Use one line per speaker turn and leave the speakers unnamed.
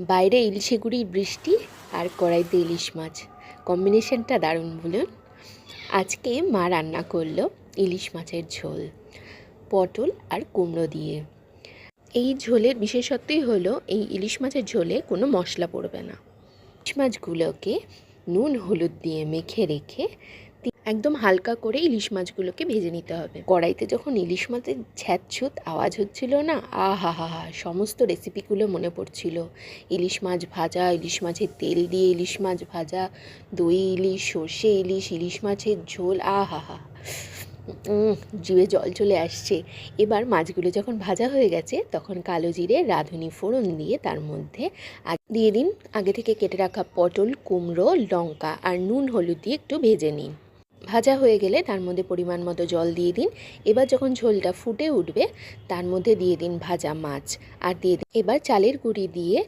বাইরে ইলিশে গুঁড়ির বৃষ্টি আর কড়াইতে ইলিশ মাছ, কম্বিনেশনটা দারুণ বলুন। আজকে মা রান্না করলো ইলিশ মাছের ঝোল পটল আর কুমড়ো দিয়ে। এই ঝোলের বিশেষত্বই হলো এই ইলিশ মাছের ঝোলে কোনো মশলা পড়বে না। ইলিশ মাছগুলোকে নুন হলুদ দিয়ে মেখে রেখে একদম হালকা করে ইলিশ মাছগুলোকে ভেজে নিতে হবে। কড়াইতে যখন ইলিশ মাছের ছ্যাঁতছুত আওয়াজ হচ্ছিল না, হা সমস্ত রেসিপিগুলো মনে পড়ছিল। ইলিশ মাছ ভাজা, ইলিশ মাছের তেল দিয়ে ইলিশ মাছ ভাজা, দই ইলিশ, সর্ষে ইলিশ, ইলিশ মাছের ঝোল, হা জিভে জল চলে আসছে। এবার মাছগুলো যখন ভাজা হয়ে গেছে তখন কালো জিরে রাঁধুনি ফোড়ন দিয়ে তার মধ্যে দিয়ে দিন আগে থেকে কেটে রাখা পটল, কুমড়ো, লঙ্কা আর নুন হলুদ দিয়ে একটু ভেজে নিন। ভাজা হয়ে গেলে তার মধ্যে পরিমাণ মতো জল দিয়ে দিন। এবার যখন ঝোলটা ফুটে উঠবে তার মধ্যে দিয়ে দিন ভাজা মাছ আর দিয়ে দিন এবার চালের গুঁড়ি দিয়ে